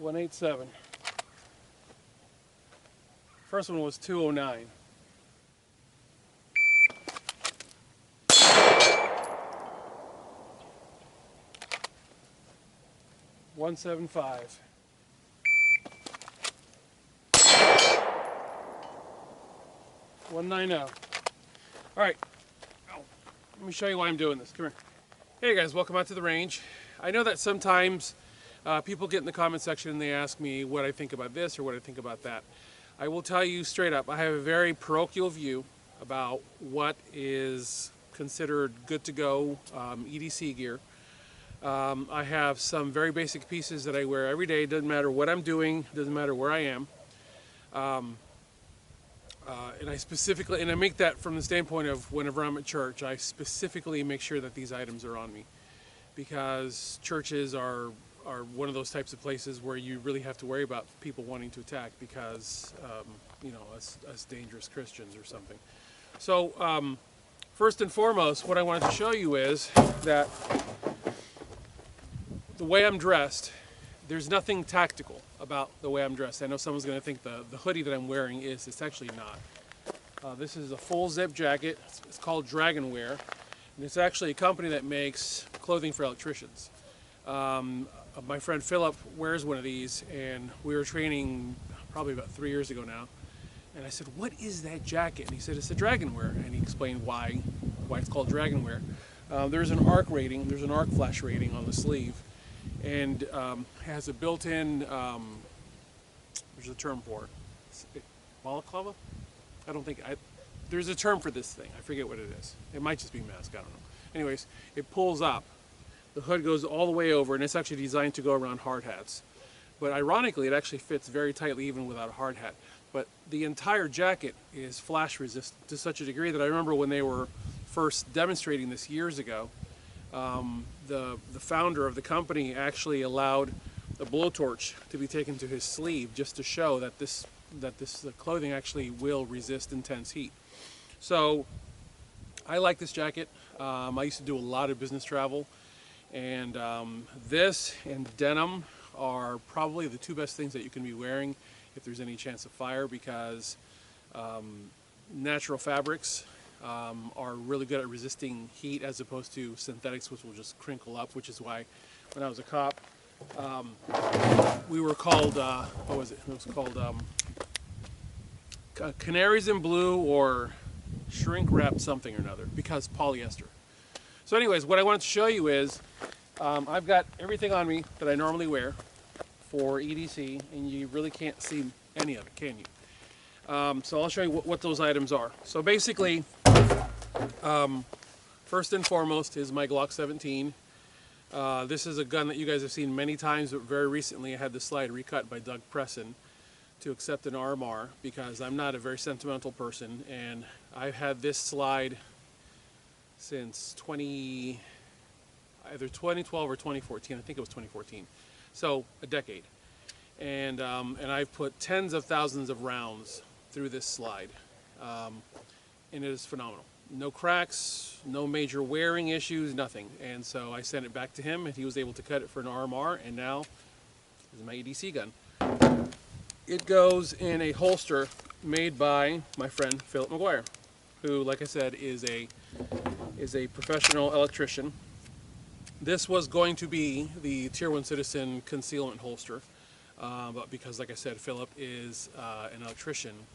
187. First one was 209. $175. $190. All right, let me show you why I'm doing this. Come here. Hey guys, welcome out to the range. I know that sometimes people get in the comment section and they ask me what I think about this or what I think about that. I will tell you straight up, I have a very parochial view about what is considered good to go EDC gear. I have some very basic pieces that I wear every day. Doesn't matter what I'm doing, doesn't matter where I am. And I make that from the standpoint of whenever I'm at church, I specifically make sure that these items are on me, because churches are one of those types of places where you really have to worry about people wanting to attack because, you know, us dangerous Christians or something. So, first and foremost, what I wanted to show you is that the way I'm dressed, there's nothing tactical about the way I'm dressed. I know someone's going to think the hoodie that I'm wearing is. It's actually not. This is a full zip jacket. It's called Dragon Wear, and it's actually a company that makes clothing for electricians. My friend Phillip wears one of these, and we were training probably about 3 years ago now. And I said, "What is that jacket?" And he said, "It's a Dragon Wear," and he explained why it's called Dragon Wear. There's an arc rating. There's an arc flash rating on the sleeve, and has a built-in. There's a term for it. Balaclava? I don't think there's a term for this thing. I forget what it is. It might just be mask. I don't know. Anyways, it pulls up. The hood goes all the way over, and it's actually designed to go around hard hats. But ironically, it actually fits very tightly even without a hard hat. But the entire jacket is flash resistant to such a degree that I remember when they were first demonstrating this years ago, the founder of the company actually allowed a blowtorch to be taken to his sleeve just to show that this clothing actually will resist intense heat. So I like this jacket. I used to do a lot of business travel, and this and denim are probably the two best things that you can be wearing if there's any chance of fire, because natural fabrics are really good at resisting heat as opposed to synthetics, which will just crinkle up, which is why when I was a cop, we were called, what was it? It was called Canaries in Blue or Shrink Wrap something or another, because polyester. So anyways, what I wanted to show you is I've got everything on me that I normally wear for EDC, and you really can't see any of it, can you? So I'll show you what those items are. So basically, first and foremost is my Glock 17. This is a gun that you guys have seen many times, but very recently I had the slide recut by Doug Presson to accept an RMR, because I'm not a very sentimental person, and I've had this slide since either 2012 or 2014. I think it was 2014. So a decade. And I've put tens of thousands of rounds through this slide, and it is phenomenal. No cracks, no major wearing issues, nothing. And so I sent it back to him, and he was able to cut it for an RMR, and now this is my EDC gun. It goes in a holster made by my friend Phillip McGuire, who, like I said, is a professional electrician. This was going to be the Tier 1 Citizen Concealment holster, but because, like I said, Phillip is an electrician,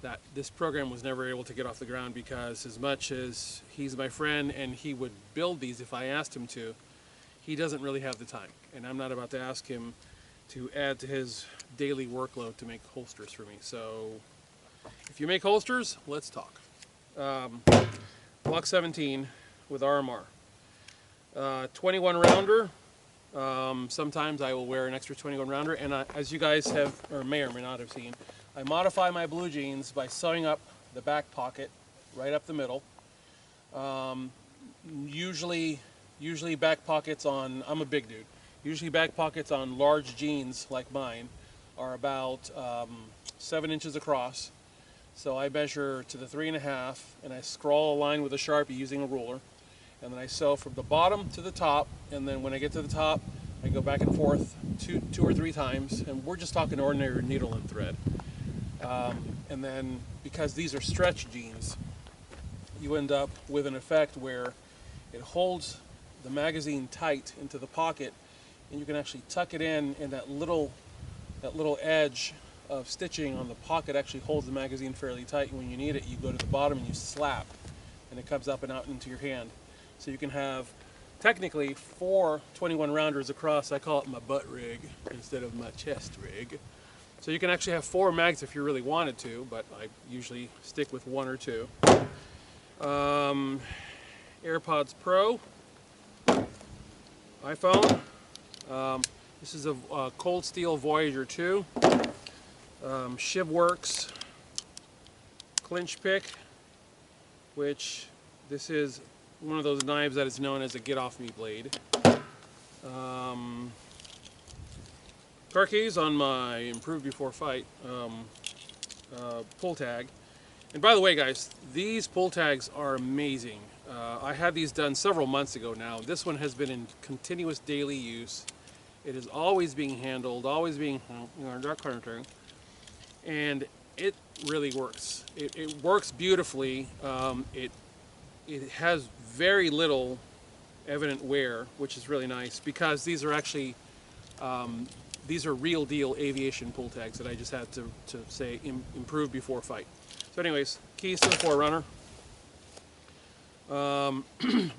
that this program was never able to get off the ground, because as much as he's my friend and he would build these if I asked him to, he doesn't really have the time, and I'm not about to ask him to add to his daily workload to make holsters for me. So if you make holsters, let's talk. Glock 17 with RMR. 21 rounder. Sometimes I will wear an extra 21 rounder, and as you guys have, or may or may not have seen, I modify my blue jeans by sewing up the back pocket right up the middle. Usually back pockets on, I'm a big dude, usually back pockets on large jeans like mine are about 7 inches across. So I measure to the 3.5, and I scrawl a line with a Sharpie using a ruler, and then I sew from the bottom to the top, and then when I get to the top, I go back and forth two or three times, and we're just talking ordinary needle and thread. And then because these are stretch jeans, you end up with an effect where it holds the magazine tight into the pocket, and you can actually tuck it in, and that little edge of stitching on the pocket actually holds the magazine fairly tight. And when you need it, you go to the bottom and you slap, and it comes up and out into your hand. So you can have technically 4 21 rounders across. I call it my butt rig instead of my chest rig. So you can actually have 4 mags if you really wanted to, but I usually stick with 1 or 2. AirPods Pro, iPhone. This is a Cold Steel Voyager 2. Shivworks clinch pick, which this is one of those knives that is known as a get off me blade. Car keys on my improved before fight pull tag. And by the way, guys, these pull tags are amazing. I had these done several months ago now. This one has been in continuous daily use. It is always being handled, always being, that kind of thing. And it really works. It works beautifully. It has very little evident wear, which is really nice, because these are actually these are real deal aviation pull tags that I just had to say improve before fight. So anyways, keys to the Forerunner.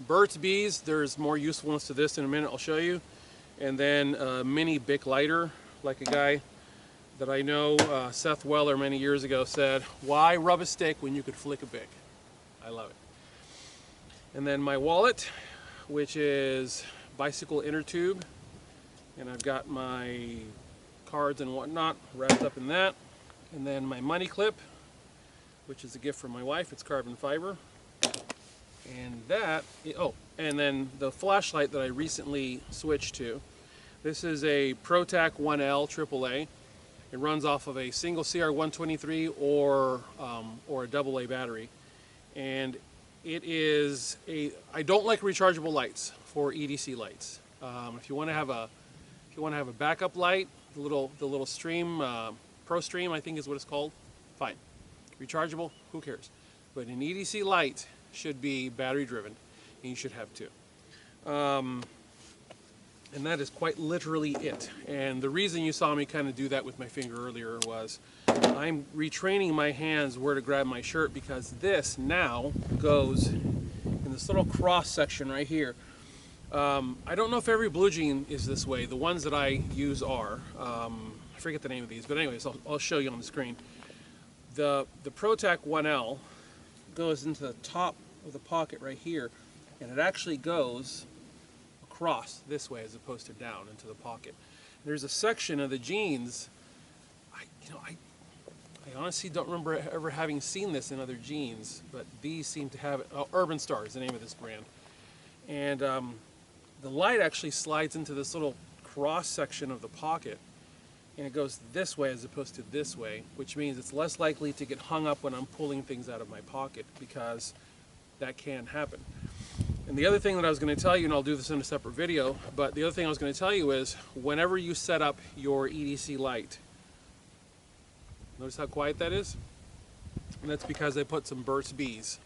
Burt's Bees, there's more usefulness to this in a minute, I'll show you. And then a mini Bic lighter, like a guy that I know, Seth Weller, many years ago said, why rub a stick when you could flick a Bic? I love it. And then my wallet, which is bicycle inner tube, and I've got my cards and whatnot wrapped up in that. And then my money clip, which is a gift from my wife. It's carbon fiber. And that, oh, and then the flashlight that I recently switched to. This is a Protac 1L AAA. It runs off of a single CR123 or a AA battery. And it is I don't like rechargeable lights for EDC lights. If you want to have a backup light, the little Stream Pro Stream, I think is what it's called, fine. Rechargeable, who cares? But an EDC light should be battery driven, and you should have 2. And that is quite literally it. And the reason you saw me kind of do that with my finger earlier was I'm retraining my hands where to grab my shirt, because this now goes in this little cross section right here. I don't know if every blue jean is this way. The ones that I use are. I forget the name of these, but anyways, I'll show you on the screen. The Protac 1L goes into the top of the pocket right here, and it actually goes across this way as opposed to down into the pocket. There's a section of the jeans, I honestly don't remember ever having seen this in other jeans, but these seem to have it. Oh, Urban Star is the name of this brand. And the light actually slides into this little cross section of the pocket, and it goes this way as opposed to this way, which means it's less likely to get hung up when I'm pulling things out of my pocket, because that can happen. And the other thing that I was going to tell you, and I'll do this in a separate video, but the other thing I was going to tell you is whenever you set up your EDC light, notice how quiet that is? And that's because I put some Burt's Bees.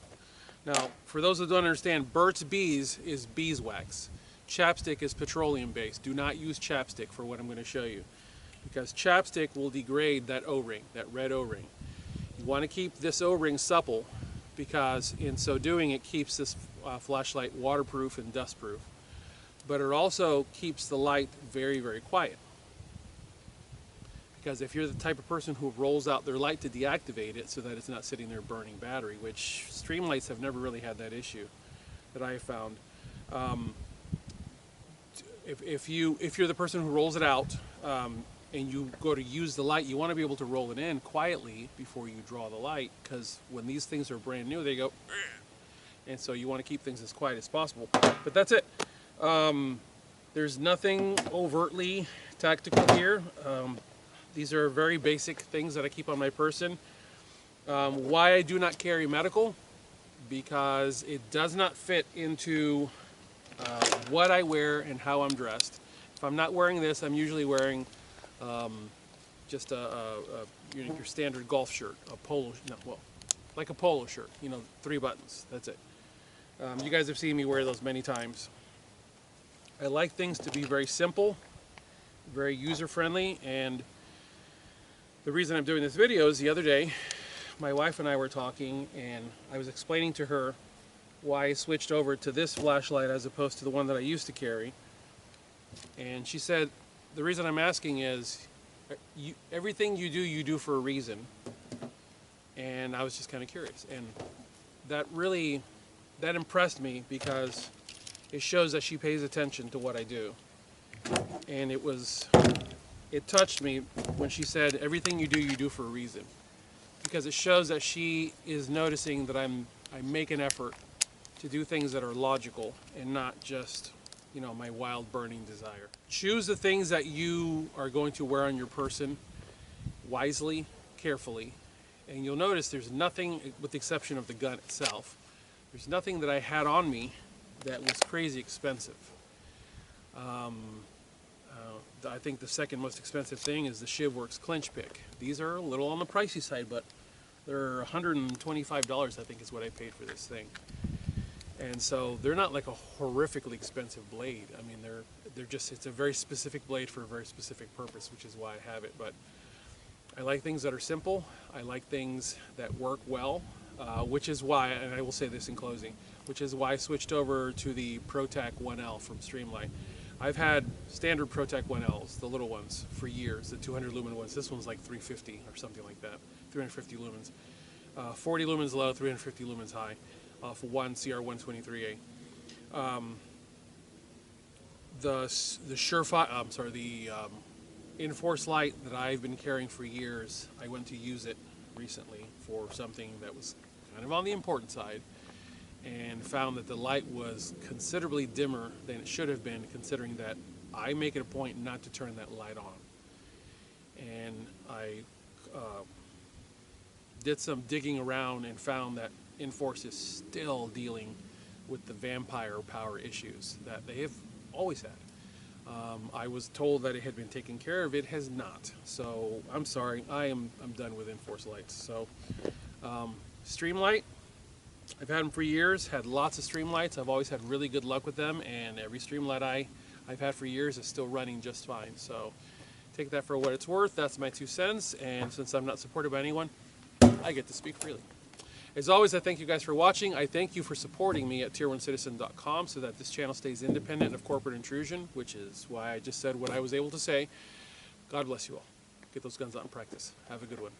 Now, for those that don't understand, Burt's Bees is beeswax. Chapstick is petroleum based. Do not use chapstick for what I'm going to show you, because chapstick will degrade that O-ring, that red O-ring. You want to keep this O-ring supple, because in so doing it keeps this flashlight waterproof and dustproof. But it also keeps the light very, very quiet. Because if you're the type of person who rolls out their light to deactivate it so that it's not sitting there burning battery, which Streamlights have never really had that issue that I have found. If you're the person who rolls it out and you go to use the light, you want to be able to roll it in quietly before you draw the light, because when these things are brand new, they go, and so you want to keep things as quiet as possible. But that's it. There's nothing overtly tactical here. These are very basic things that I keep on my person. Why I do not carry medical? Because it does not fit into what I wear and how I'm dressed. If I'm not wearing this, I'm usually wearing just your standard golf shirt, a polo, no, well, like a polo shirt, 3 buttons, that's it. You guys have seen me wear those many times. I like things to be very simple, very user-friendly, and the reason I'm doing this video is the other day, my wife and I were talking, and I was explaining to her why I switched over to this flashlight as opposed to the one that I used to carry. And she said, the reason I'm asking is, everything you do for a reason. And I was just kind of curious. And that impressed me because it shows that she pays attention to what I do. And it touched me when she said, everything you do for a reason. Because it shows that she is noticing that I make an effort to do things that are logical and not just, my wild burning desire. Choose the things that you are going to wear on your person wisely, carefully, and you'll notice there's nothing, with the exception of the gun itself, there's nothing that I had on me that was crazy expensive. I think the second most expensive thing is the ShivWorks clinch pick. These are a little on the pricey side, but they're $125, I think is what I paid for this thing. And so they're not like a horrifically expensive blade. I mean, they're just, it's a very specific blade for a very specific purpose, which is why I have it. But I like things that are simple. I like things that work well, which is why, and I will say this in closing, which is why I switched over to the Protac 1L from Streamlight. I've had standard Protac 1Ls, the little ones, for years, the 200 lumen ones. This one's like 350 or something like that, 350 lumens. 40 lumens low, 350 lumens high, off one CR123A. The Surefire, the Enforce light that I've been carrying for years, I went to use it recently for something that was kind of on the important side, and found that the light was considerably dimmer than it should have been, considering that I make it a point not to turn that light on. And I did some digging around and found that Enforce is still dealing with the vampire power issues that they have always had. I was told that it had been taken care of. It has not. So I'm sorry. I'm done with Enforce lights. So Streamlight, I've had them for years. Had lots of Streamlights. I've always had really good luck with them, and every Streamlight I've had for years is still running just fine. So take that for what it's worth. That's my 2 cents. And since I'm not supported by anyone, I get to speak freely. As always, I thank you guys for watching. I thank you for supporting me at tier1citizen.com so that this channel stays independent of corporate intrusion, which is why I just said what I was able to say. God bless you all. Get those guns out and practice. Have a good one.